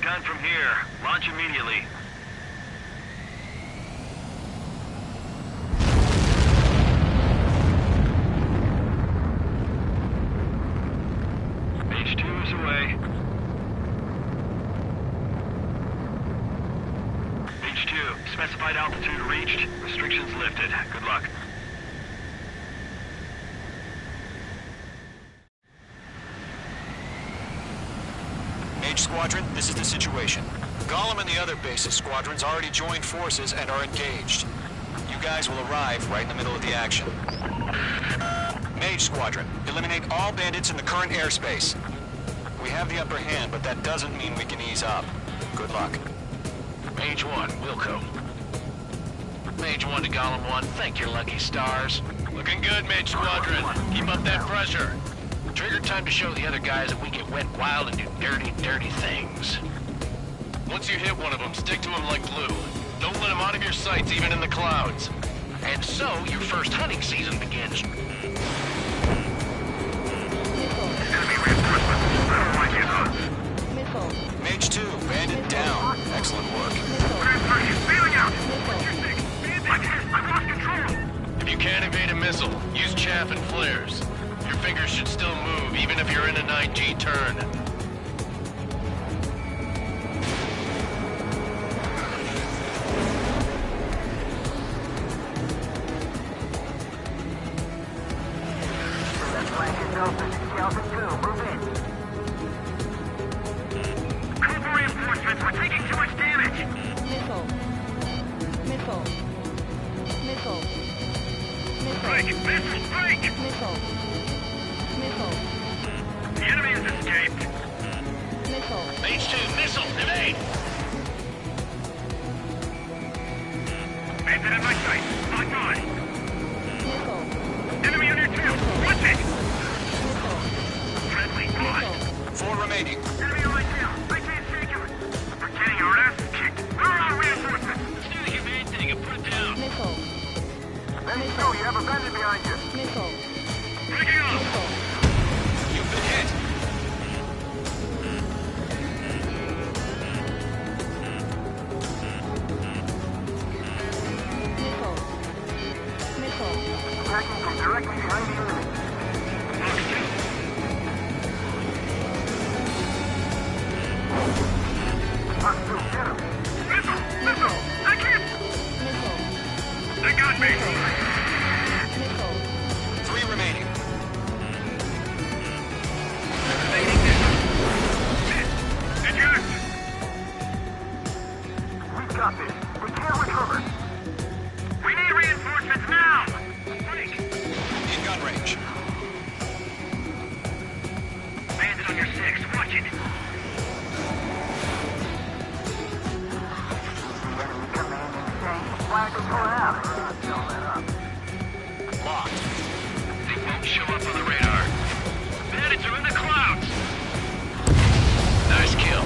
gun from here. Launch immediately. H2 is away. H2, specified altitude reached. Restrictions lifted. Good luck. Mage Squadron, this is the situation. Gollum and the other bases squadrons already joined forces and are engaged. You guys will arrive right in the middle of the action. Mage Squadron, eliminate all bandits in the current airspace. We have the upper hand, but that doesn't mean we can ease up. Good luck. Mage 1, Wilco. Mage 1 to Gollum 1, thank your lucky stars. Looking good, Mage Squadron. Keep up that pressure. Trigger time to show the other guys that we get wet wild and do dirty, dirty things. Once you hit one of them, stick to him like glue. Don't let him out of your sights, even in the clouds. And so, your first hunting season begins. Mage 2, bandit down. Excellent work. I've lost control! If you can't evade a missile, use chaff and flares. Your fingers should still move, even if you're in a 9G turn. Cooper reinforcements, we're taking too much damage! Break! Missile! Break! The enemy has escaped! H2, missile, evade! Bandit in my sight! Lock on! Enemy under 2! Watch it! Friendly, on! 4 remaining. Enemy on my tail! I can't shake him! We're getting our asses kicked! Where are our reinforcements? Let's do the humane thing and put it down! Let's go, you have a bandit behind you! Breaking off! You've been hit. Attacking from directly behind the enemy. Fox 2. Fox 2, get him! Missile! Missile! I can't! They got me! 3 remaining. Evading missile! Miss! Eject! We got this. We can't recover. We need reinforcements now! Break! In gun range. Bandit on your 6, watch it! Locked. They won't show up on the radar. Bandits are in the clouds! Nice kill.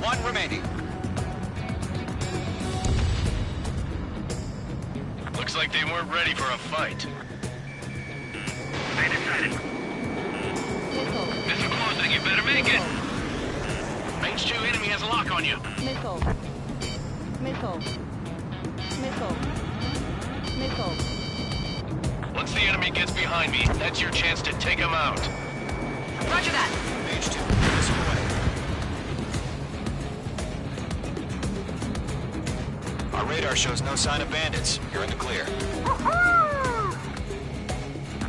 1 remaining. Looks like they weren't ready for a fight. Bandit sighted. Missile closing, you better make it! Mage 2, enemy has a lock on you. Once the enemy gets behind me, that's your chance to take him out. Roger that. Mage 2, this away. Our radar shows no sign of bandits. You're in the clear.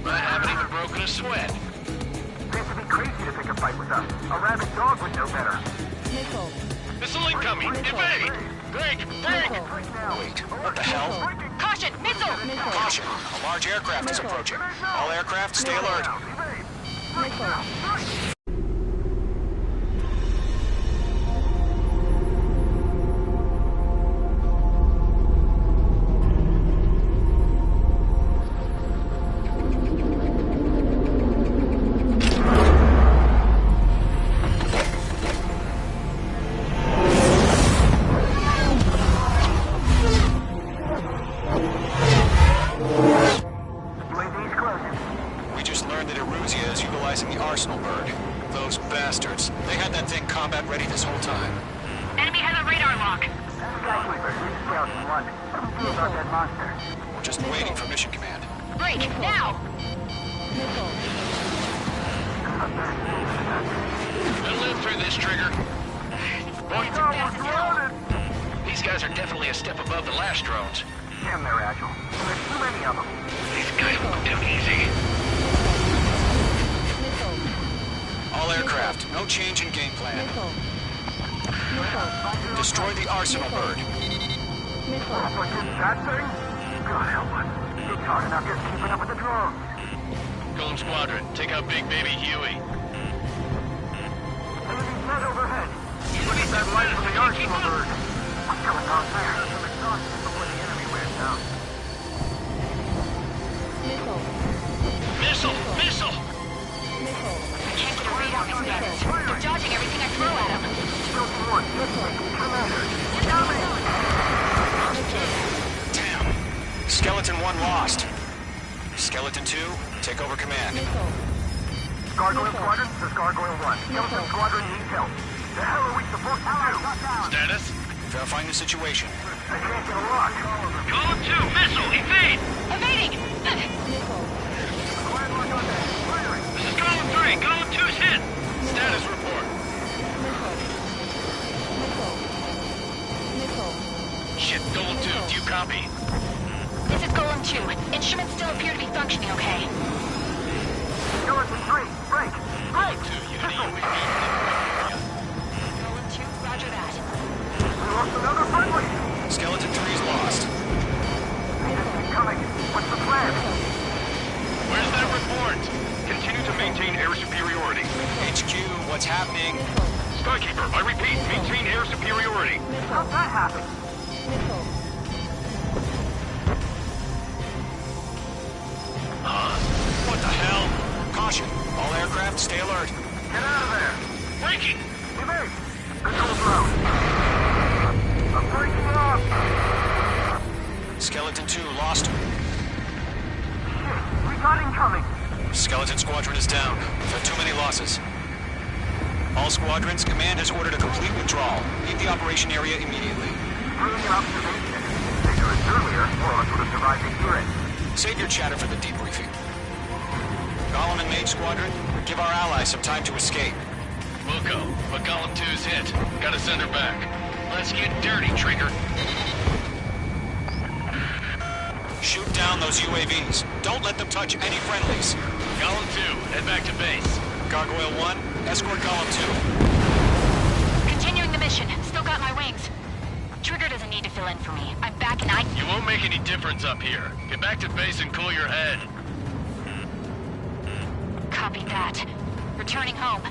I haven't even broken a sweat. You have to be crazy to pick a fight with us. A rabid dog would know better. Missile incoming! Evade! Break! Break! Wait, what the hell? Caution! Missile! Caution! A large aircraft is approaching. All aircraft, stay alert. We just learned that Eruzia is utilizing the Arsenal bird. this whole time. Enemy has a radar lock. We're just waiting for mission command. Break, now! We'll live through this, Trigger. Bandits are fast as hell. These guys are definitely a step above the last drones. Damn, they're agile. There's too many of them. These guys won't do easy. All aircraft, no change in game plan. Destroy the arsenal bird. What's in that thing? God help us. It's hard enough just keeping up with the drones. Golem Squadron, take out Big Baby Huey. Enemy set overhead. Look at that light from the arsenal bird. What's going on there? Some exhaustion before the enemy wears down. Missile! Missile! I can't get a read on these bandits. They're dodging everything I throw at them. Guilty one, Commander. Damn. Skeleton 1 lost. Skeleton 2, take over command. Gargoyle Squadron, this is Gargoyle 1. Skeleton Squadron needs help. The hell are we supposed to do? Status? Verifying the situation. I can't get a lock. Golem 2, missile! Evade! Evading! This is Golem 3, Golem 2's hit! Status report. Shit, Golem 2, do you copy? This is Golem 2. Instruments still appear to be functioning okay. Skeleton 3, break. Golem 2, you hit a UAV. Golem 2, roger that. We lost another friendly. Skeleton 3 is lost. Keep coming. What's the plan? Where's that report? Continue to maintain air superiority. HQ, what's happening? Skykeeper, I repeat, maintain air superiority. How'd that happen? What the hell? Caution. All aircraft, stay alert. Get out of there. Breaking! Evade. Control's out. I'm breaking off. Skeleton 2 lost. Shit, we got incoming. Skeleton Squadron is down. We've had too many losses. All squadrons, command has ordered a complete withdrawal. Leave the operation area immediately. Brilliant observation. If they do it earlier, more of us would have survived to hear it. Save your chatter for the debriefing. Golem and Mage Squadron, give our allies some time to escape. We'll go, but Golem 2's hit. Gotta send her back. Let's get dirty, Trigger. Shoot down those UAVs. Don't let them touch any friendlies. Golem 2, head back to base. Gargoyle 1, escort Golem 2. Continuing the mission. Still got my wings. Trigger doesn't need to fill in for me. I'm back and You won't make any difference up here. Get back to base and cool your head. Copy that. Returning home.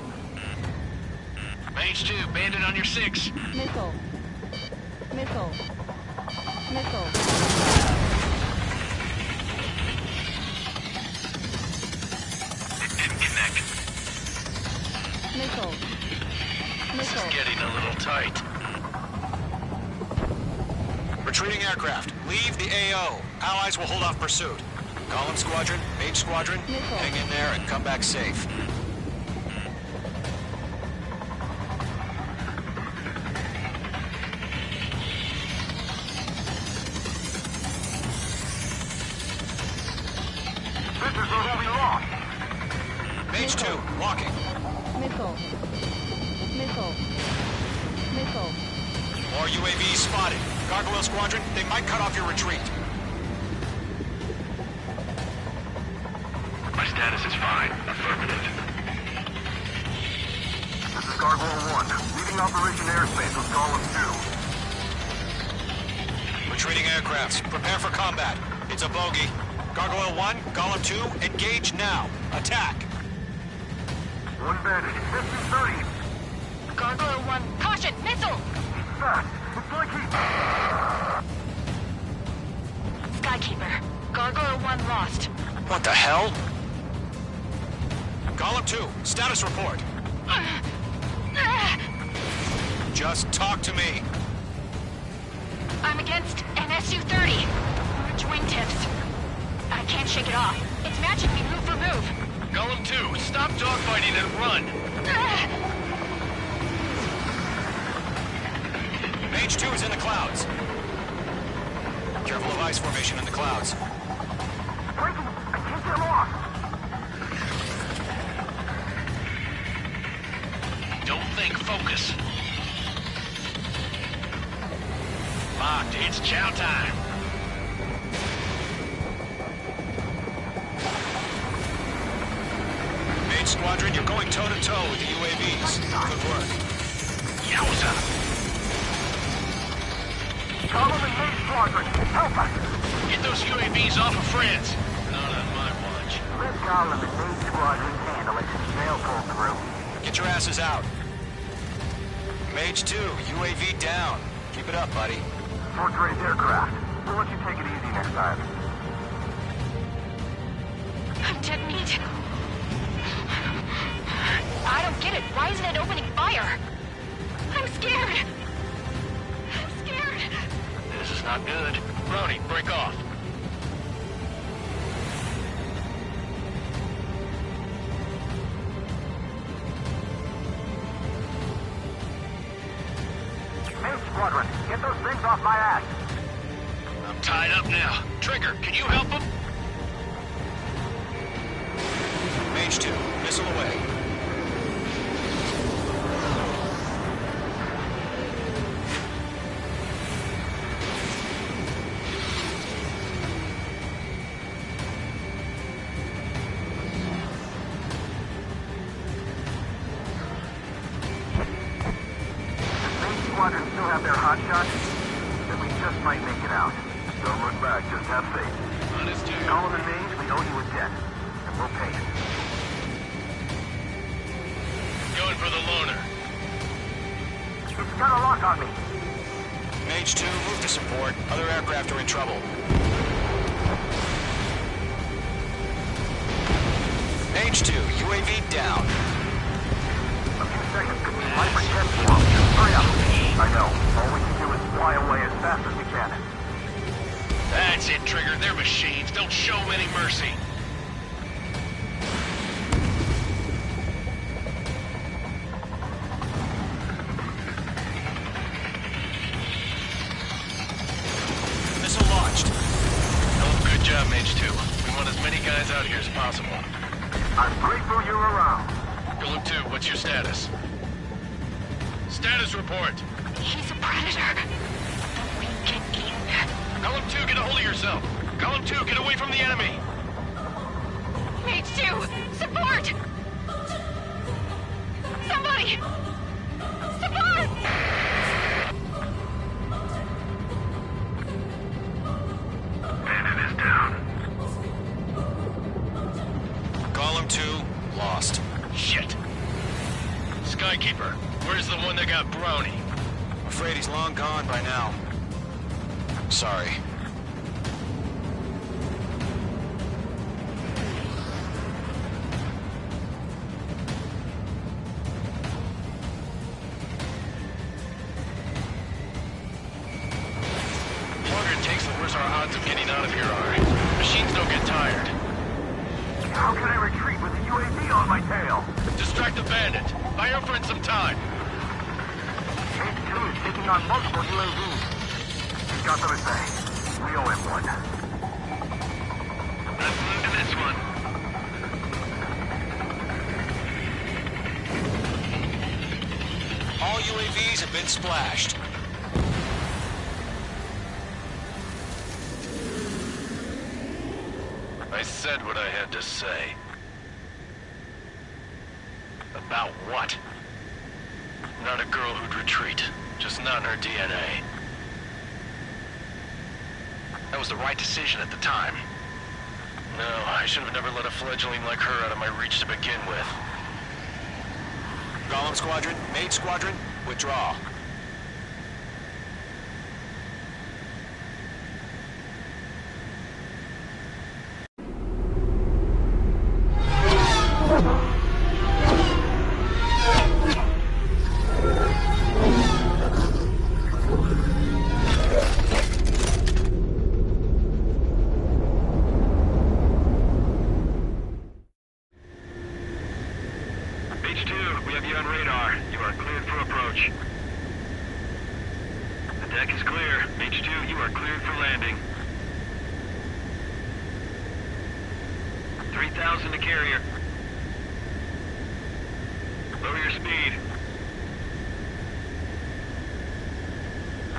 Mage 2, bandit on your 6. Missile. Missile. Missile. It didn't connect. Missile. This is Missile. getting a little tight. Retreating aircraft, leave the AO. Allies will hold off pursuit. Golem Squadron, Mage Squadron, Missile. hang in there and come back safe. This is where we lost. Mage 2, walking. Missile. Missile. Missile. More UAVs spotted. Gargoyle Squadron, they might cut off your retreat. My status is fine. Affirmative. This is Gargoyle 1, leaving Operation Airspace with Golem 2. Retreating aircrafts, prepare for combat. It's a bogey. Gargoyle 1, Golem 2, engage now. Attack. One bandit, distance 30. Gargoyle 1. Caution! Missile! Fast. It's like he... Skykeeper. Gargoyle 1 lost. What the hell? Golem 2, status report. Just talk to me. I'm against an Su-30. Large wingtips. I can't shake it off. It's matching me move for move. Golem 2, stop dogfighting and run. Mage 2 is in the clouds. Careful of ice formation in the clouds. Breaking! I can't get him off! Don't think, focus. Locked, it's chow time. Mage Squadron, you're going toe-to-toe with the UAVs. Good work. Yowza! Gollum and Mage Squadron, help us! Get those UAVs off of France. Not on my watch. Let Gollum and Mage Squadron handle it. They'll pull through. Get your asses out. Mage 2, UAV down. Keep it up, buddy. Fourth-grade aircraft. We'll let you take it easy next time. I'm dead meat. I don't get it. Why isn't it opening fire? I'm scared. I'm scared. This is not good. Brony, break off. Mage Squadron, get those things off my ass! I'm tied up now. Trigger, can you help him? Mage 2, missile away. Squadron still have their hot shots, then we just might make it out. Don't look back, just have faith. Honest to Gollum and Mage, we owe you a debt, and we'll pay it. Going for the loner. It's got a lock on me. Mage 2, move to support. Other aircraft are in trouble. Mage 2, UAV down. A few seconds could be life or death for them. Hurry up. I know. All we can do is fly away as fast as we can. That's it, Trigger. They're machines. Don't show any mercy. Missile launched. Oh, good job, Mage 2. We want as many guys out here as possible. I'm grateful you're around. Golem 2, what's your status? Status report. He's a predator. We can eat. Golem 2, get a hold of yourself. Golem 2, get away from the enemy. Mage 2, support! Somebody! Support! Bandit is down. Golem 2, lost. Shit. Skykeeper, where's the one that got Brony? I'm afraid he's long gone by now. Sorry. The longer it takes, the worse our odds of getting out of here are. Machines don't get tired. How can I retreat with the UAV on my tail? Distract the bandit. Buy your friend some time. Mage 2 is taking on multiple UAVs. He's got them at bay. We owe him one. Let's move to this one. All UAVs have been splashed. I said what I had to say. About what? Not a girl who'd retreat. Just not in her DNA. That was the right decision at the time. No, I should have never let a fledgling like her out of my reach to begin with. Golem Squadron, Mage Squadron, withdraw. Mage 2, we have you on radar. You are cleared for approach. deck is clear. H2, you are cleared for landing. 3,000 to carrier. Lower your speed.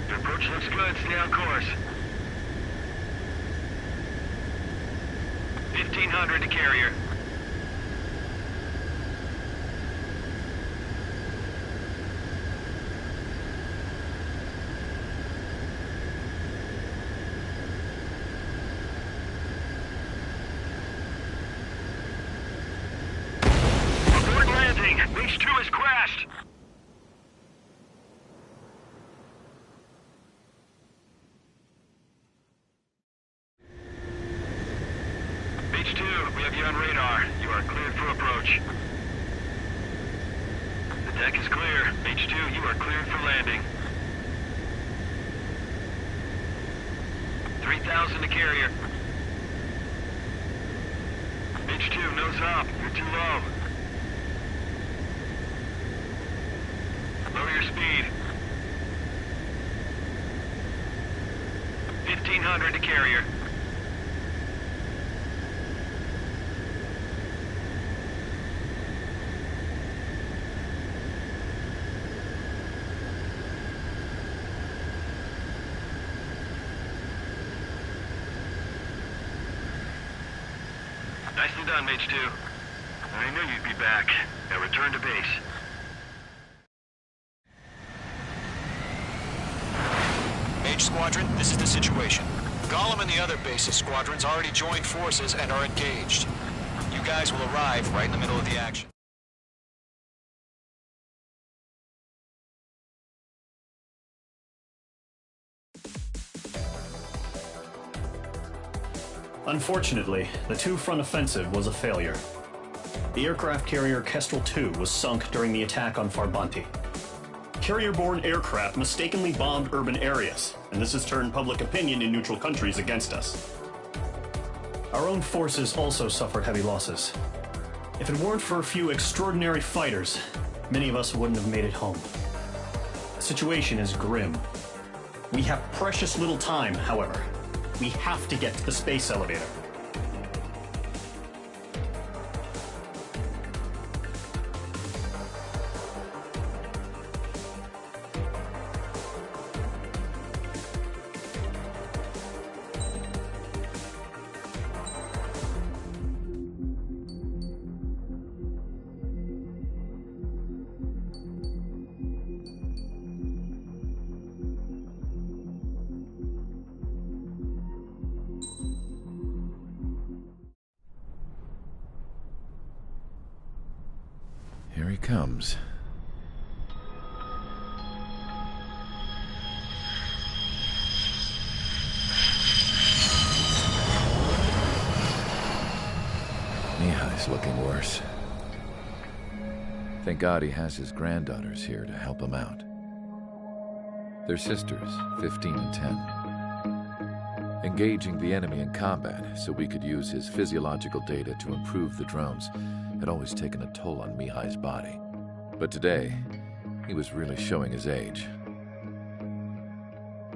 Your approach looks good. Stay on course. 1,500 to carrier. Abort landing. H2 has crashed. H2, we have you on radar. You are cleared for approach. The deck is clear. H2, you are cleared for landing. 3,000 to carrier. H2, nose up. You're too low. Lower your speed. 1,500 to carrier. Nicely done, H2. I knew you'd be back. Now return to base. Mage Squadron, this is the situation. Gollum and the other base's squadrons already joined forces and are engaged. You guys will arrive right in the middle of the action. Unfortunately, the two-front offensive was a failure. The aircraft carrier Kestrel II was sunk during the attack on Farbanti. Carrier-borne aircraft mistakenly bombed urban areas, and this has turned public opinion in neutral countries against us. Our own forces also suffered heavy losses. If it weren't for a few extraordinary fighters, many of us wouldn't have made it home. The situation is grim. We have precious little time, however. We have to get to the space elevator. Here he comes. Mihai's looking worse. Thank God he has his granddaughters here to help him out. They're sisters, 15 and 10. Engaging the enemy in combat so we could use his physiological data to improve the drones had always taken a toll on Mihai's body. But today, he was really showing his age.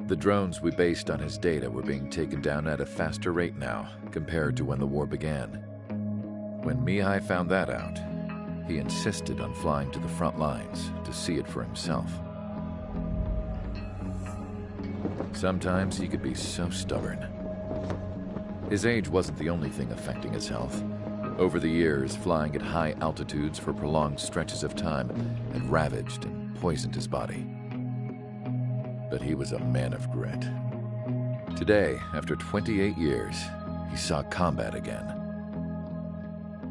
The drones we based on his data were being taken down at a faster rate now compared to when the war began. When Mihai found that out, he insisted on flying to the front lines to see it for himself. Sometimes he could be so stubborn. His age wasn't the only thing affecting his health. Over the years, flying at high altitudes for prolonged stretches of time had ravaged and poisoned his body. But he was a man of grit. Today, after 28 years, he saw combat again.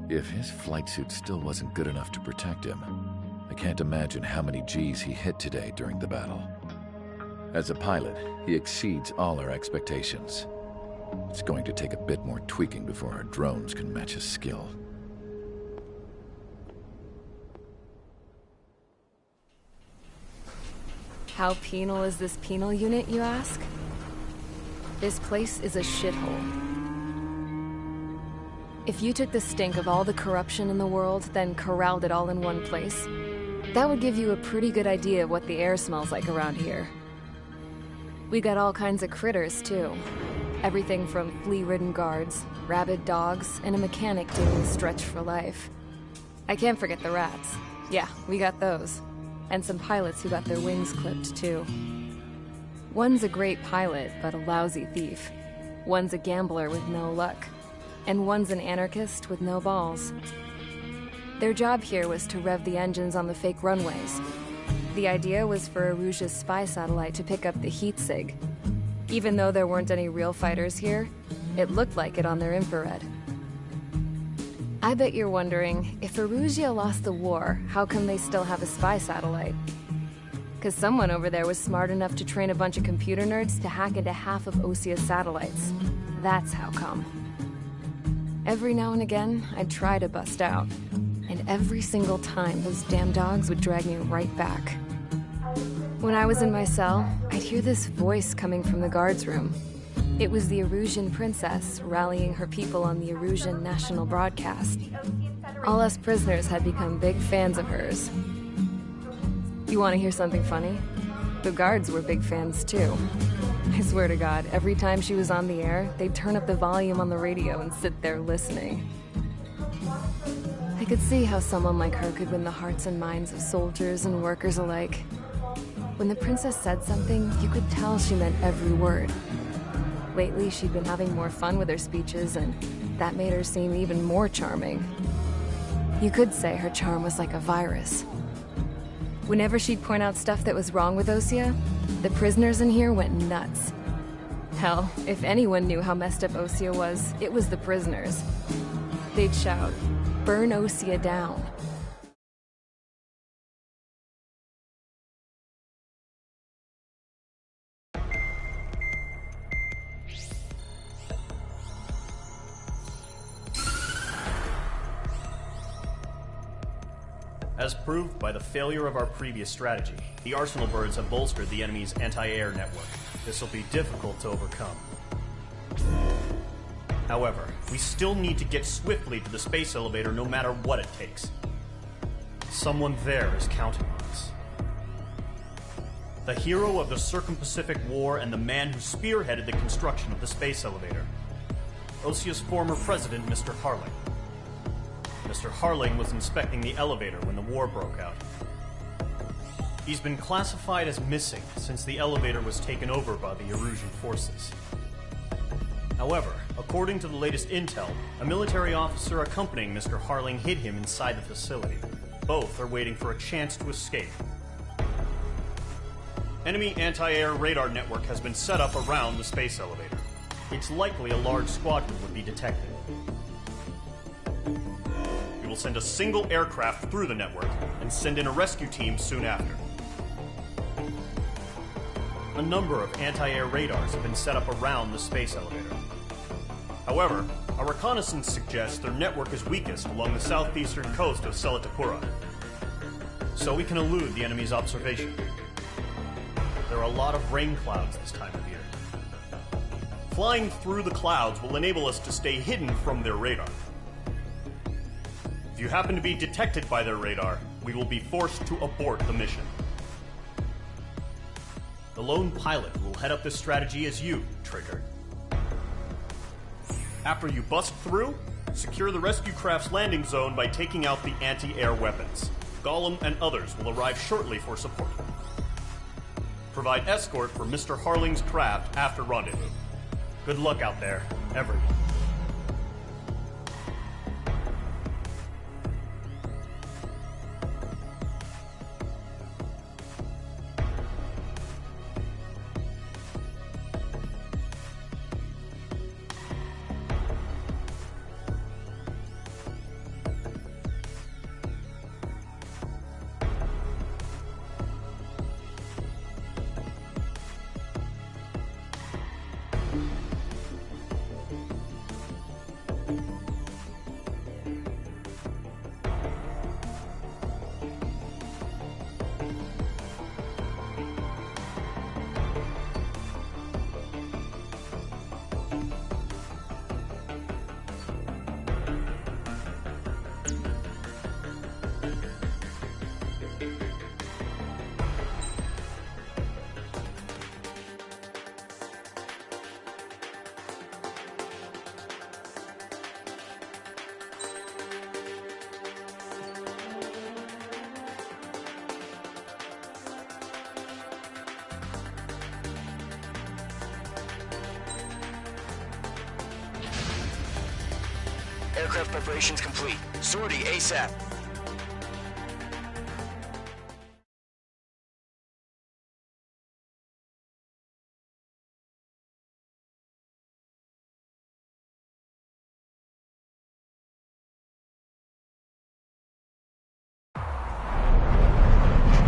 If his flight suit still wasn't good enough to protect him, I can't imagine how many Gs he hit today during the battle. As a pilot, he exceeds all our expectations. It's going to take a bit more tweaking before our drones can match his skill. How penal is this penal unit, you ask? This place is a shithole. If you took the stink of all the corruption in the world, then corralled it all in one place, that would give you a pretty good idea of what the air smells like around here. We got all kinds of critters, too. Everything from flea-ridden guards, rabid dogs, and a mechanic doing the stretch for life. I can't forget the rats. Yeah, we got those. And some pilots who got their wings clipped, too. One's a great pilot, but a lousy thief. One's a gambler with no luck. And one's an anarchist with no balls. Their job here was to rev the engines on the fake runways. The idea was for Aruja's spy satellite to pick up the heat sig. Even though there weren't any real fighters here, it looked like it on their infrared. I bet you're wondering, if Aruja lost the war, how come they still have a spy satellite? Because someone over there was smart enough to train a bunch of computer nerds to hack into half of Osia's satellites. That's how come. Every now and again, I'd try to bust out. And every single time, those damn dogs would drag me right back. When I was in my cell, I'd hear this voice coming from the guards room. It was the Arusian princess rallying her people on the Arusian national broadcast. All us prisoners had become big fans of hers. You want to hear something funny? The guards were big fans too. I swear to God, every time she was on the air, they'd turn up the volume on the radio and sit there listening. I could see how someone like her could win the hearts and minds of soldiers and workers alike. When the princess said something, you could tell she meant every word. Lately, she'd been having more fun with her speeches, and that made her seem even more charming. You could say her charm was like a virus. Whenever she'd point out stuff that was wrong with Osia, the prisoners in here went nuts. Hell, if anyone knew how messed up Osia was, it was the prisoners. They'd shout, "Burn Osia down." As proved by the failure of our previous strategy, the Arsenal birds have bolstered the enemy's anti-air network. This will be difficult to overcome. However, we still need to get swiftly to the space elevator no matter what it takes. Someone there is counting on us. The hero of the Circum-Pacific War and the man who spearheaded the construction of the space elevator. Osia's former president, Mr. Harling. Mr. Harling was inspecting the elevator when the war broke out. He's been classified as missing since the elevator was taken over by the Erusian forces. However, according to the latest intel, a military officer accompanying Mr. Harling hid him inside the facility. Both are waiting for a chance to escape. Enemy anti-air radar network has been set up around the space elevator. It's likely a large squadron would be detected. We will send a single aircraft through the network and send in a rescue team soon after. A number of anti-air radars have been set up around the space elevator. However, our reconnaissance suggests their network is weakest along the southeastern coast of Selatapura, so we can elude the enemy's observation. There are a lot of rain clouds this time of year. Flying through the clouds will enable us to stay hidden from their radar. If you happen to be detected by their radar, we will be forced to abort the mission. The lone pilot will head up this strategy as you, Trigger. After you bust through, secure the rescue craft's landing zone by taking out the anti-air weapons. Gollum and others will arrive shortly for support. Provide escort for Mr. Harling's craft after rendezvous. Good luck out there, everyone. Aircraft preparations complete. Sortie ASAP.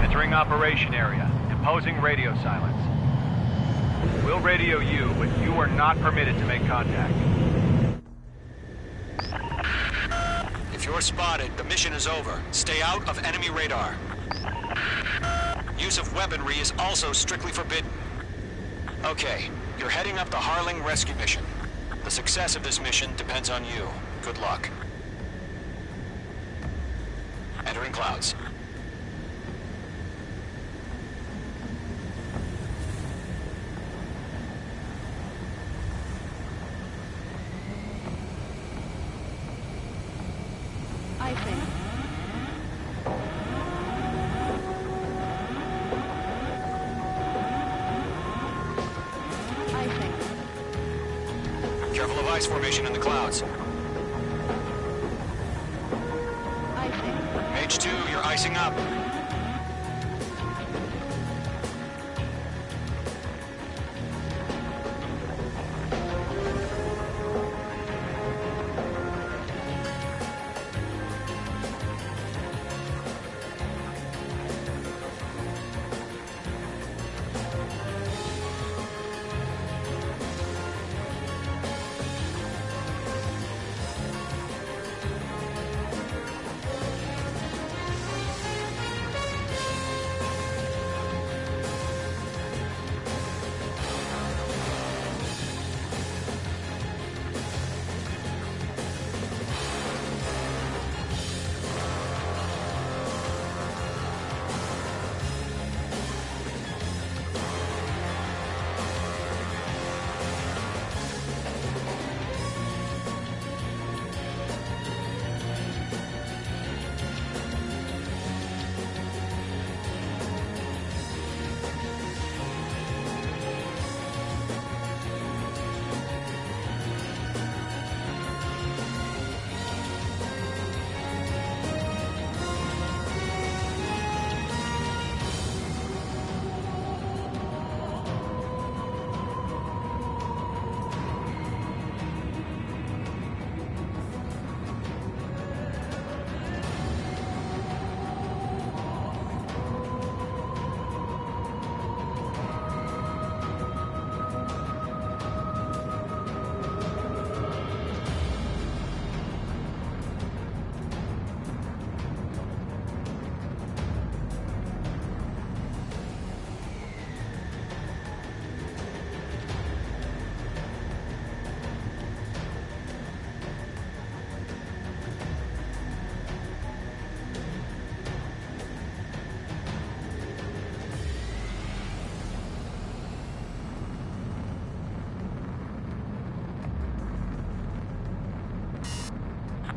Entering operation area. Imposing radio silence. We'll radio you, but you are not permitted to make contact. If you're spotted, the mission is over. Stay out of enemy radar. Use of weaponry is also strictly forbidden. Okay, you're heading up the Harling rescue mission. The success of this mission depends on you. Good luck. Entering clouds. Icing. Icing. Careful of ice formation in the clouds. Icing. H2, you're icing up.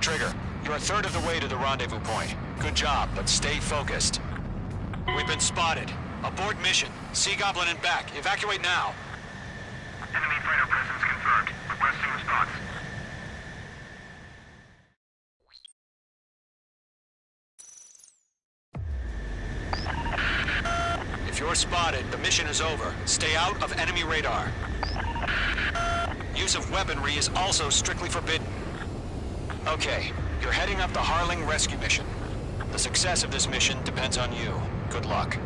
Trigger, you're a third of the way to the rendezvous point. Good job, but stay focused. We've been spotted. Abort mission. Sea Goblin and back. Evacuate now. Enemy fighter presence confirmed. Requesting response. If you're spotted, the mission is over. Stay out of enemy radar. Use of weaponry is also strictly forbidden. Okay, you're heading up the Harling rescue mission. The success of this mission depends on you. Good luck.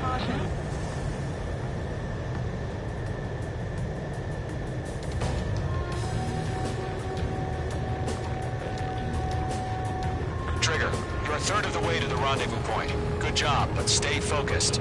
Caution. Trigger, you're a third of the way to the rendezvous point. Good job, but stay focused.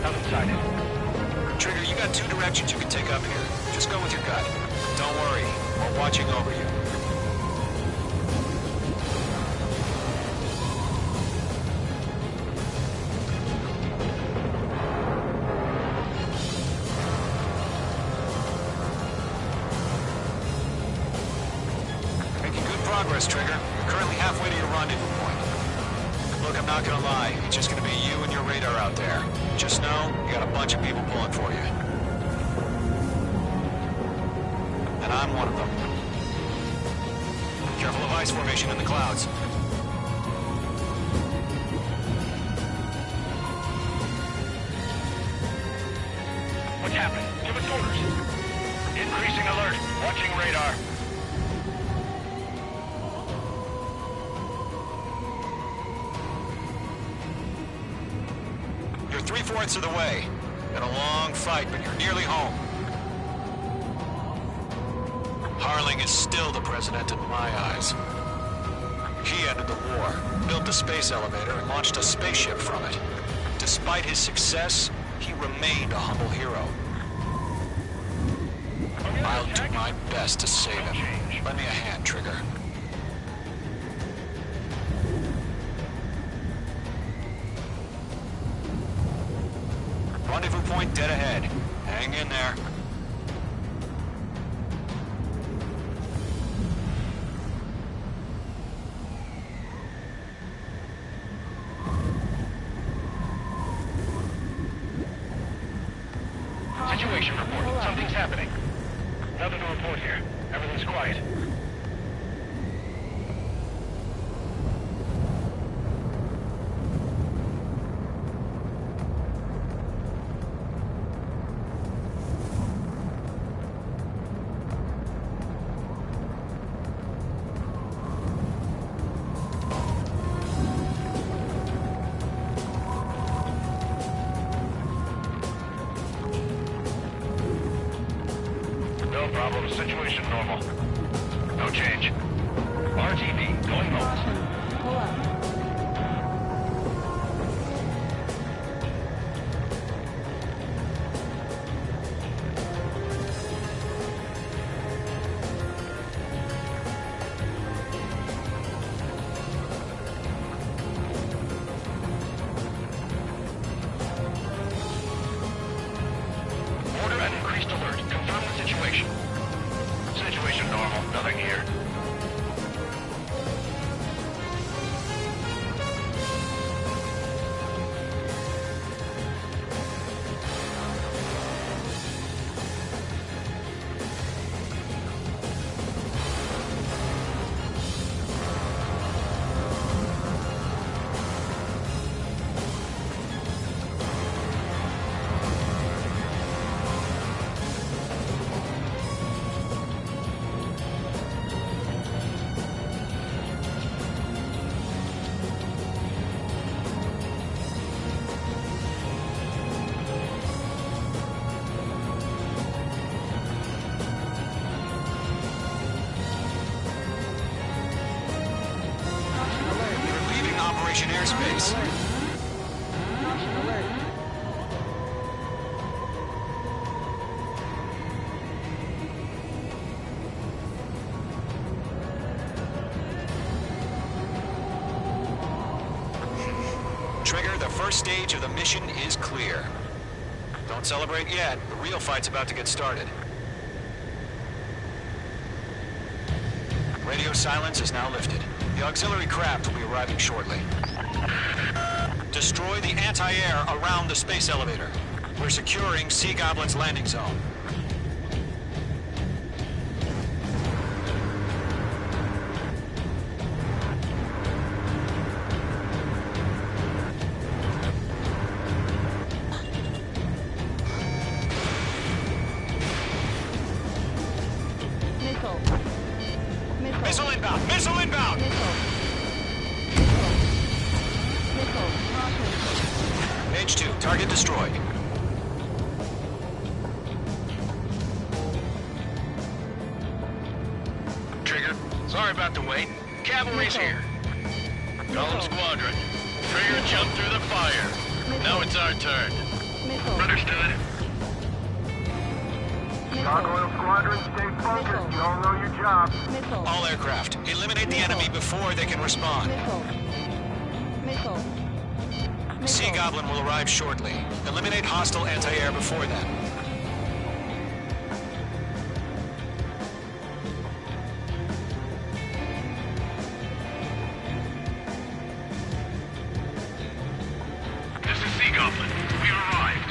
Nothing sighted. Trigger, you got 2 directions you can take up here. Just go with your gut. Don't worry, we're watching over you. Making good progress, Trigger. You're currently halfway to your rendezvous point. Look, I'm not gonna lie. It's just gonna be you and your radar out there. Just know, you got a bunch of people pulling for you. And I'm one of them. Careful of ice formation in the clouds. What's happening? Give us orders. Increasing alert. Watching radar. You're 3/4 of the way. Been a long fight, but you're nearly home. Harling is still the president in my eyes. He ended the war, built the space elevator, and launched a spaceship from it. Despite his success, he remained a humble hero. I'll do my best to save him. Lend me a hand, Trigger. Rendezvous point dead ahead. Hang in there. Situation report. Something's happening. Nothing to report here. Everything's quiet. No problem. Situation normal. No change. RTV, going home. Pull up. Order and increased alert. Confirm the situation. Situation normal. Nothing here. You're leaving Operation Airspace. Trigger, the first stage of the mission is clear. Don't celebrate yet. The real fight's about to get started. Radio silence is now lifted. The auxiliary craft will be arriving shortly. Destroy the anti-air around the space elevator. We're securing Sea Goblin's landing zone. Missile. Missile inbound! Missile inbound! Missile. Page 2, target destroyed. Trigger, sorry about the wait. Cavalry's here. Column Squadron. Trigger jumped through the fire. Now it's our turn. Missile. Understood. Gargoyle Squadron, stay focused. You all know your job. Missile. All aircraft, eliminate the enemy before they can respond. Missile. Missile. Sea Goblin will arrive shortly. Eliminate hostile anti-air before then. This is Sea Goblin. We arrived.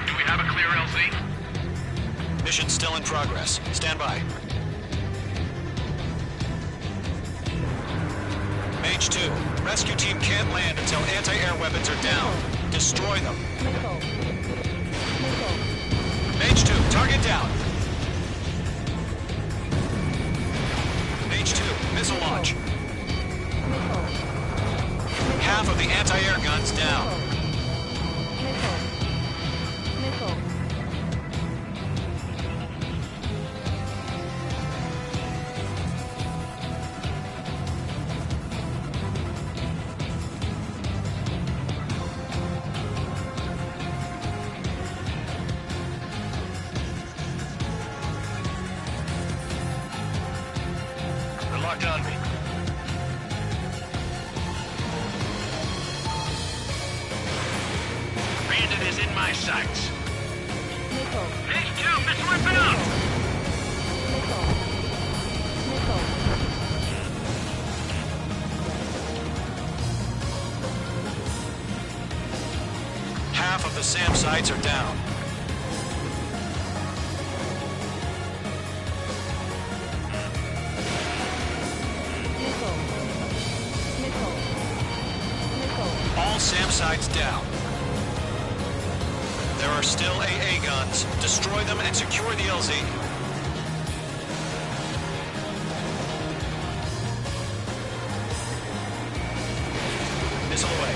Do we have a clear LZ? Mission still in progress. Stand by. Mage 2, rescue team can't land until anti-air weapons are down. Destroy them. Missile. Missile. Mage 2, target down. Mage 2, missile launch. Missile. Half of the anti-air guns down. Missile. Missile. They're locked on me. Bandit is in my sights. Missile. H2, missile inbound! Missile. Missile. Half of the SAM sites are down. Missile. Missile. Missile. All SAM sites down. There are still AA guns. Destroy them and secure the LZ. Missile away.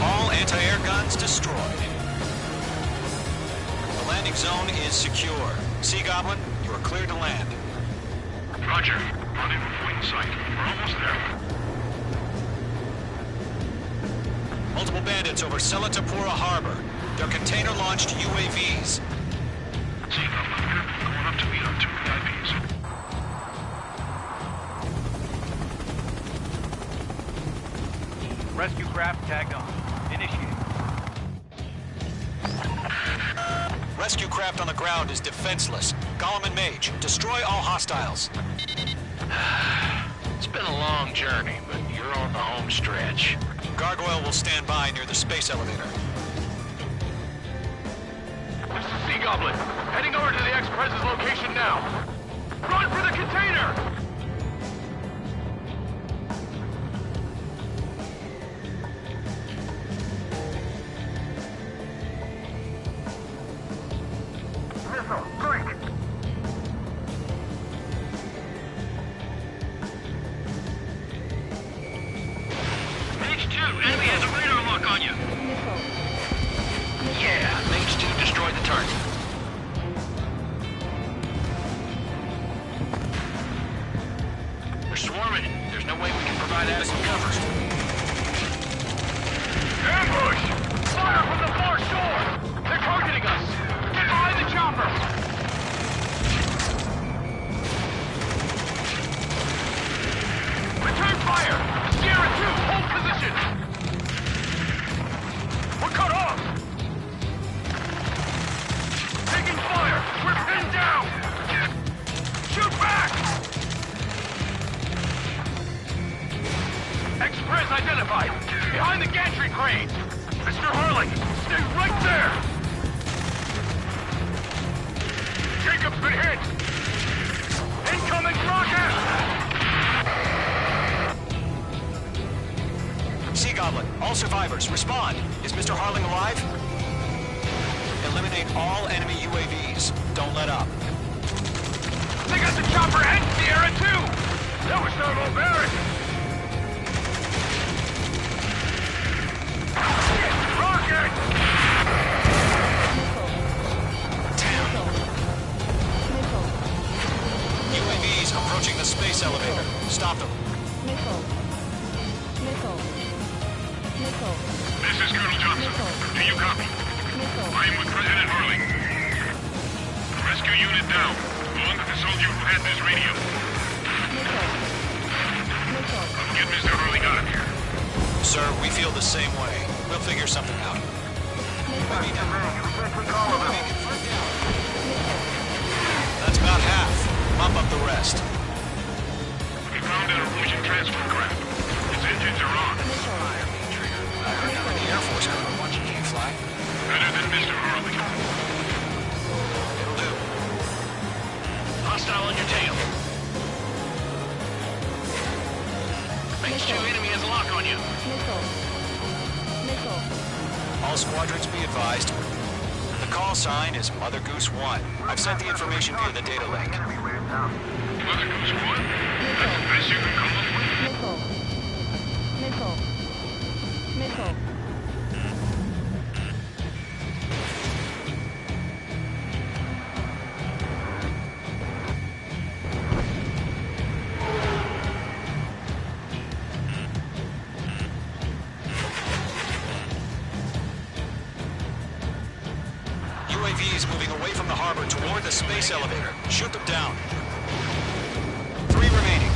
All anti-air guns destroyed. The landing zone is secure. Sea Goblin, you are cleared to land. Roger. Rendezvous point in sight. We're almost there. Multiple bandits over Selatapura Harbor. They're container-launched UAVs. Sea Goblin, going up to meet on 2 VIPs. Rescue craft tagged on. Initiate. Rescue craft on the ground is defenseless. Gollum and Mage, destroy all hostiles. It's been a long journey, but you're on the home stretch. Gargoyle will stand by near the space elevator. This is Sea Goblin. Heading over to the Express's location now. Run for the container! Missile, break! H2, enemy has a radar lock on you. Missile. Yeah, H2 destroyed the target. They're swarming. There's no way we can provide adequate cover. Ambush! Fire from the far shore! They're targeting us! Get behind the chopper! Return fire! Sierra 2, hold position! We're cut off! Taking fire! We're pinned down! Shoot back! Express identified! Behind the gantry crane! Mr. Harling, stay right there! Jacob's been hit! Incoming rocket! Sea Goblin, all survivors, respond. Is Mr. Harling alive? Eliminate all enemy UAVs. Don't let up. They got the chopper and Sierra 2! That was so embarrassing! Rocket! UAVs approaching the space elevator. Stop them. Missile. Missile. Missile. This is Colonel Johnson. Missile. Do you copy? Missile. I am with President Hurley. Rescue unit down. Belong to the soldier who had this radio. Missile. Missile. Get Mr. Hurley out of here. Sir, we feel the same way. We'll figure something out. That's about half. Mop up the rest. We found an Norwegian transport craft. Its engines are on. I heard you're in the Air Force, Colonel. Watching you fly. Better than Mr. Hurley. It'll do. Hostile on your tail. Mage 2 enemy has a lock on you. Missile. Missile. All squadrons be advised. The call sign is Mother Goose 1. I've sent the information via the data link. Mother Goose 1? That's the best you can come up with? Missile. Missile. Missile. UAVs moving away from the harbor toward the space elevator. Shoot them down. 3 remaining.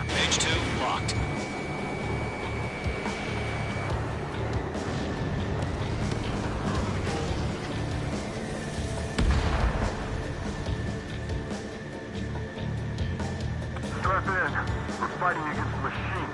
Mage 2 locked. Strap in. We're fighting against a machine.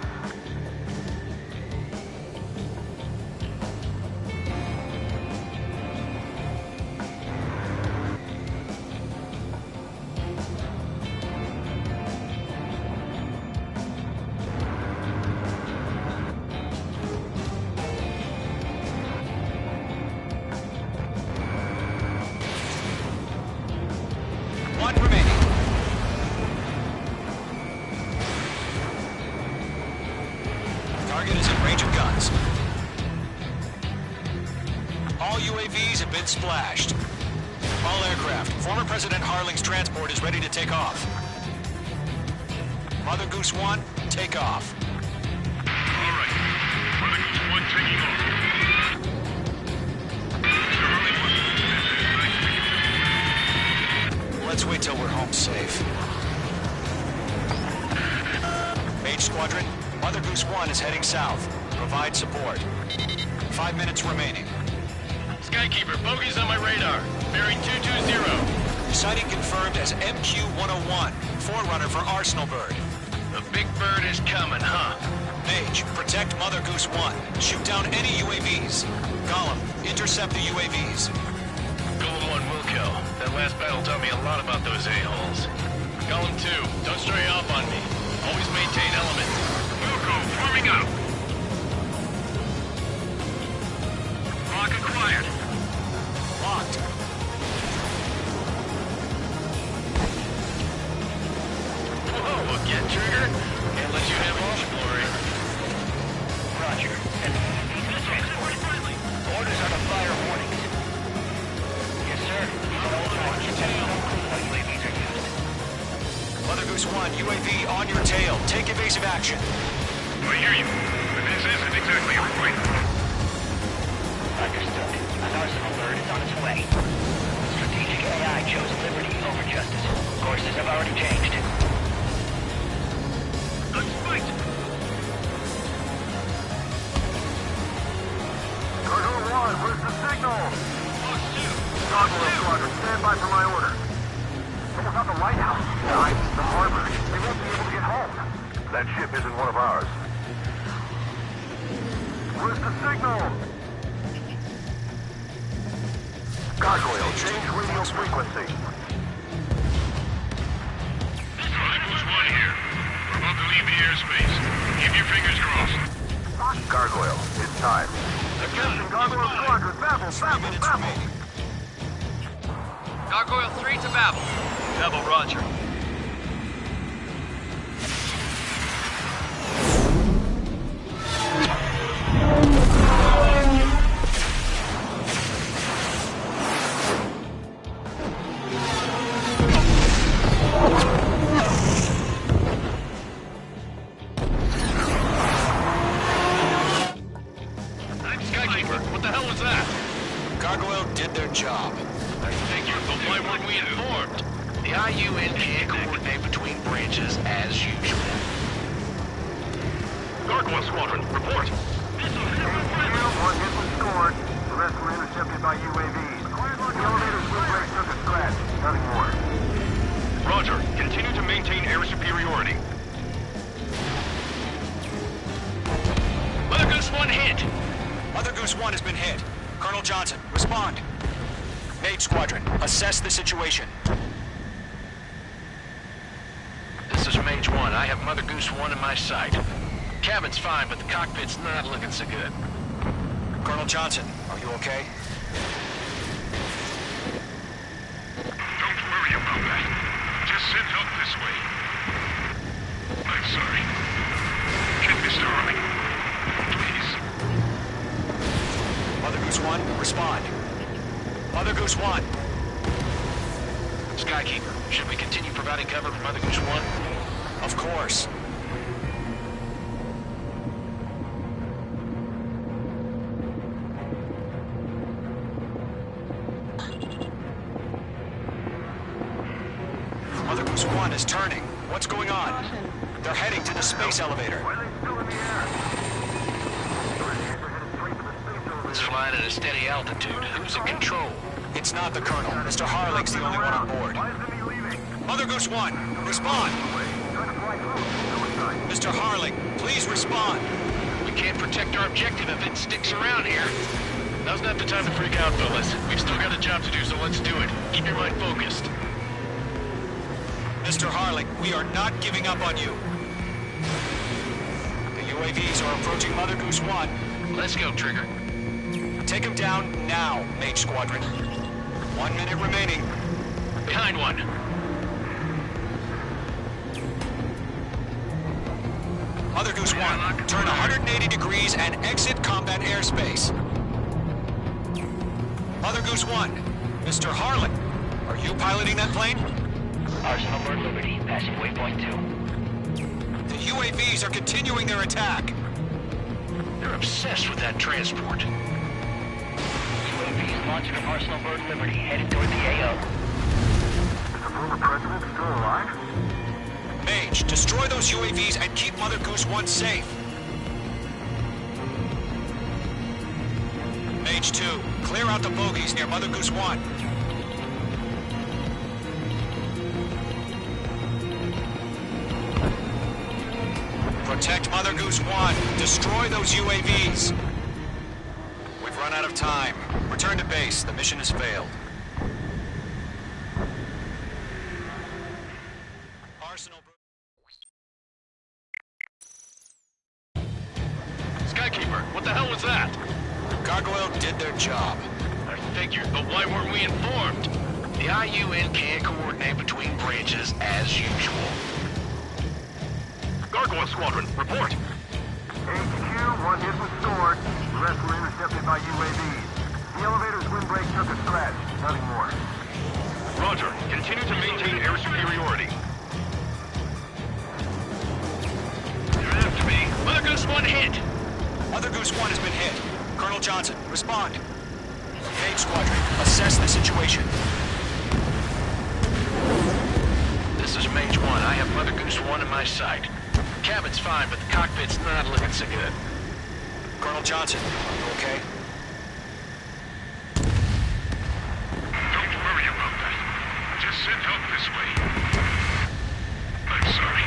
One remaining. Target is in range of guns. All UAVs have been splashed. All aircraft. Former President Harling's transport is ready to take off. Mother Goose 1, take off. All right. Mother Goose 1 taking off. Mr. Hurley wants Let's wait till we're home safe. Mage Squadron, Mother Goose 1 is heading south. Provide support. 5 minutes remaining. Skykeeper, bogeys on my radar. Bearing 220. Sighting confirmed as MQ-101, forerunner for Arsenal Bird. The big bird is coming, huh? Mage, protect Mother Goose 1. Shoot down any UAVs. Gollum, intercept the UAVs. Golem 1 will kill. That last battle taught me a lot about those a-holes. Golem 2, don't stray off on me. Always maintain element. Wilco, forming up. Lock acquired. Locked. Whoa, again, Trigger? Can't let you have all the glory. Roger. Orders on the fire warnings. Yes, sir. Watch your tail. UAVs are used. Mother Goose 1, UAV on your tail. Take evasive action. I hear you. But this isn't exactly a fight. Understood. An Arsenal bird is on its way. Strategic AI chose liberty over justice. Courses have already changed. Let's fight! Cargo 1, where's the signal? Cargo Squadron, stand by for my order. Someone's on the lighthouse. I mean the harbor. They won't be able to get home. That ship isn't one of ours. Where's the signal? Gargoyle, change radio frequency. Goose 1 here. We're about to leave the airspace. Keep your fingers crossed. Gargoyle, it's time. Attention, Gargoyle Squadron, Babel, 3 minutes remaining. Gargoyle 3 to Babel. Double Roger. did their job. I figured, but why weren't we informed? The IUN can't coordinate between branches as usual. Gargoyle Squadron, report. One hit was scored. The rest were intercepted by UAVs. The elevator's wheel brake took a scratch. Nothing more. Roger. Continue to maintain air superiority. Mother Goose 1 hit! Mother Goose 1 has been hit. Colonel Johnson, respond. Mage Squadron, assess the situation. This is Mage 1. I have Mother Goose 1 in my sight. Cabin's fine, but the cockpit's not looking so good. Colonel Johnson, are you okay? Don't worry about that. Just send help this way. I'm sorry. Get Mr. Harley. Please. Mother Goose 1, respond. Mother Goose 1. Skykeeper, should we continue providing cover for Mother Goose 1? Of course. Mother Goose 1 is turning. What's going on? They're heading to the space elevator. It's flying at a steady altitude. Who's in control? It's not the Colonel. Mr. Harling's the only one on board. Mother Goose 1, respond! Mr. Harling, please respond! We can't protect our objective if it sticks around here. Now's not the time to freak out, fellas. We've still got a job to do, so let's do it. Keep your mind focused. Mr. Harling, we are not giving up on you. The UAVs are approaching Mother Goose 1. Let's go, Trigger. Take him down now, Mage Squadron. 1 minute remaining. Behind one. Mother Goose 1, turn 180 degrees and exit combat airspace. Mother Goose 1, Mr. Harling, are you piloting that plane? Arsenal Bird Liberty, passing waypoint 2. The UAVs are continuing their attack. They're obsessed with that transport. UAVs launching from Arsenal Bird Liberty, headed toward the AO. Is the former president still alive? Mage, destroy those UAVs and keep Mother Goose 1 safe. Mage 2, clear out the bogies near Mother Goose 1. Protect Mother Goose 1. Destroy those UAVs. We've run out of time. Return to base. The mission has failed. Arsenal... Skykeeper, what the hell was that? Gargoyle did their job. I figured, but why weren't we informed? The IUN can't coordinate between branches as usual. Gargoyle Squadron, report. HQ, 1 hit was scored. The rest were intercepted by UAVs. The elevator's windbreak took a scratch. Nothing more. Roger. Continue to maintain air superiority. You're after me. Mother Goose 1 hit. Mother Goose 1 has been hit. Colonel Johnson, respond. Mage Squadron, assess the situation. This is Mage 1. I have Mother Goose 1 in my sight. Cabin's fine, but the cockpit's not looking so good. Colonel Johnson, are you okay? Don't worry about that. Just send help this way. I'm sorry.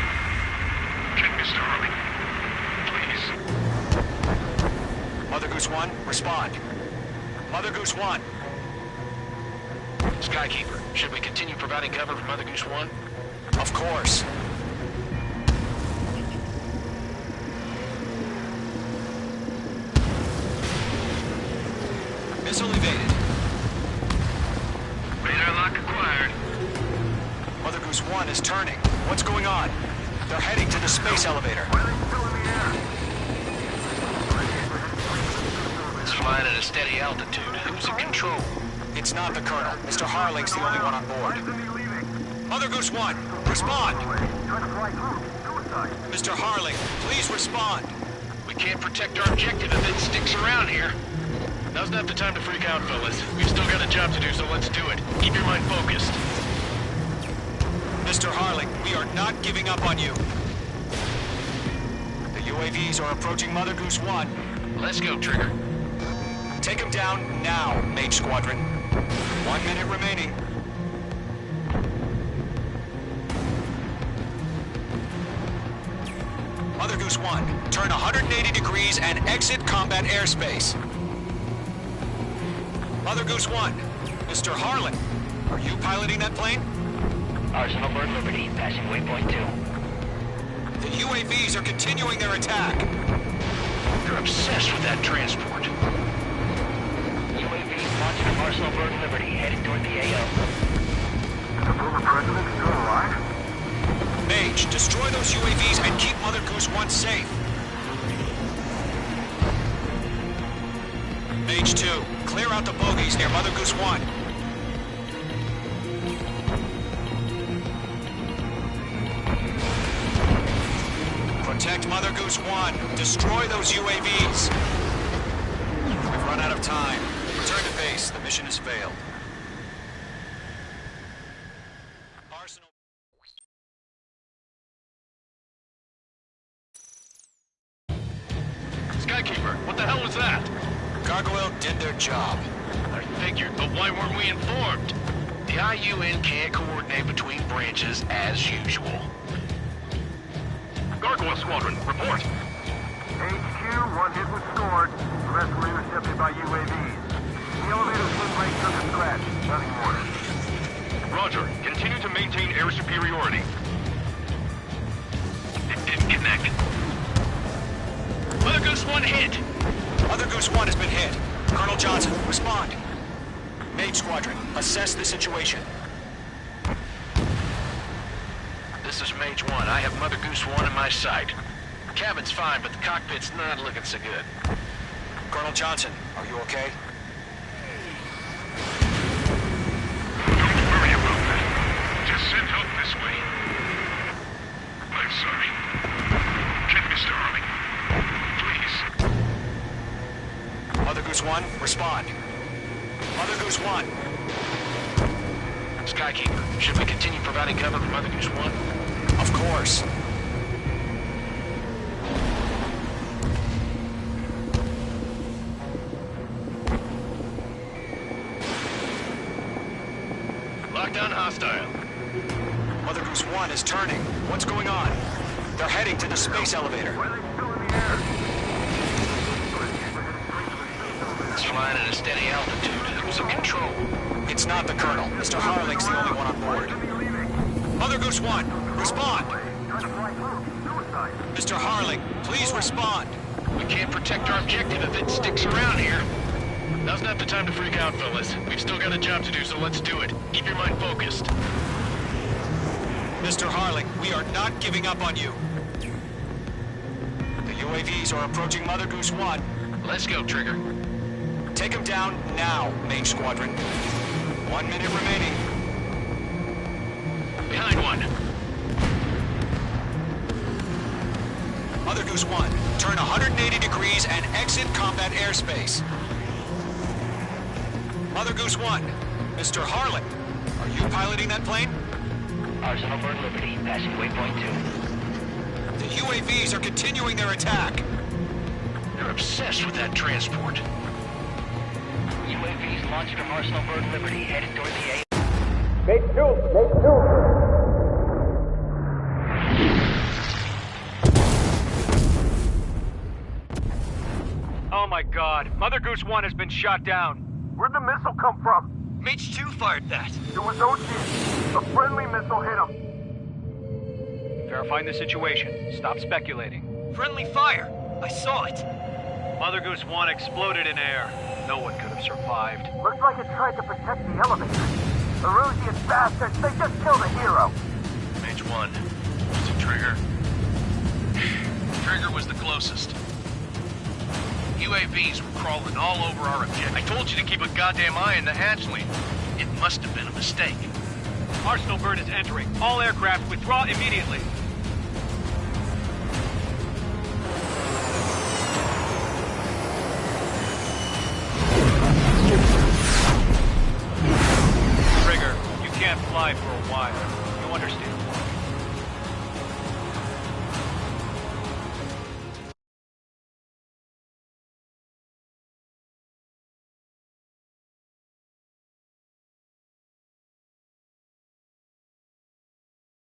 Get Mr. Harley. Please. Mother Goose 1, respond. Mother Goose 1. Skykeeper, should we continue providing cover for Mother Goose 1? Of course. Missile evaded. Radar lock acquired. Mother Goose 1 is turning. What's going on? They're heading to the space elevator. Why are they still in the air? It's flying at a steady altitude. Who's in control? It's not the Colonel. Mr. Harling's the only one on Why board. isn't he leaving? Mother Goose 1, respond! Trying to fly through. Suicide. Mr. Harling, please respond. We can't protect our objective if it sticks around here. Now's not the time to freak out, fellas. We've still got a job to do, so let's do it. Keep your mind focused. Mr. Harling, we are not giving up on you. The UAVs are approaching Mother Goose 1. Let's go, Trigger. Take them down now, Mage Squadron. 1 minute remaining. Mother Goose 1, turn 180 degrees and exit combat airspace. Mother Goose 1, Mr. Harlan, are you piloting that plane? Arsenal Bird Liberty, passing waypoint 2. The UAVs are continuing their attack. They're obsessed with that transport. UAV launched from Arsenal Bird Liberty, headed toward the AO. The former president still alive? Mage, destroy those UAVs and keep Mother Goose 1 safe. Mage 2, clear out the bogies near Mother Goose 1. Protect Mother Goose 1. Destroy those UAVs. We've run out of time. Return to base. The mission has failed. Arsenal. Skykeeper, what the hell was that? Gargoyle did their job. I figured, but why weren't we informed? The IUN can't coordinate between branches as usual. Gargoyle Squadron, report. HQ, one hit was scored. The rest were intercepted by UAVs. The elevator's wind brake took a scratch. Nothing more. Roger. Continue to maintain air superiority. It didn't connect. Mother Goose 1 hit. Mother Goose 1 has been hit. Colonel Johnson, respond. Mage Squadron, assess the situation. This is Mage 1. I have Mother Goose 1 in my sight. Cabin's fine, but the cockpit's not looking so good. Colonel Johnson, are you okay? Don't worry about that. Just send help this way. I'm sorry. Get Mr. Harling. Please. Mother Goose 1, respond. Mother Goose 1. Skykeeper, should we continue providing cover for Mother Goose 1? Of course. Lockdown hostile. Mother Goose 1 is turning. What's going on? They're heading to the space elevator. Why are they still in the air? It's flying at a steady altitude. Some control. It's not the Colonel. Mr. Harling's the only one on board. Mother Goose 1, respond. Mr. Harling, please respond. We can't protect our objective if it sticks around here. Now's not the time to freak out, fellas. We've still got a job to do, so let's do it. Keep your mind focused. Mr. Harling, we are not giving up on you. The UAVs are approaching Mother Goose 1. Let's go, Trigger. Take them down now, Mage Squadron. 1 minute remaining. Behind one. Mother Goose 1, turn 180 degrees and exit combat airspace. Mother Goose 1, Mr. Harlan, are you piloting that plane? Arsenal Bird Liberty, passing waypoint 2. The UAVs are continuing their attack. They're obsessed with that transport. UAVs launched from Arsenal Bird Liberty, headed toward the AO. Oh my god. Mother Goose 1 has been shot down. Where'd the missile come from? Mage 2 fired that. It was OG. A friendly missile hit him. Verifying the situation. Stop speculating. Friendly fire. I saw it. Mother Goose 1 exploded in air. No one could have survived. Looks like it tried to protect the elevator. The Rusian bastards, they just killed a hero. Mage 1. Was it Trigger? Trigger was the closest. UAVs were crawling all over our objective. I told you to keep a goddamn eye on the hatchling. It must have been a mistake. Arsenal Bird is entering. All aircraft withdraw immediately.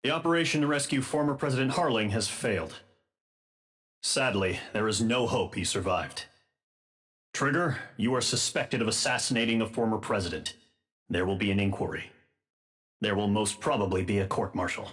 The operation to rescue former President Harling has failed. Sadly, there is no hope he survived. Trigger, you are suspected of assassinating the former president. There will be an inquiry. There will most probably be a court-martial.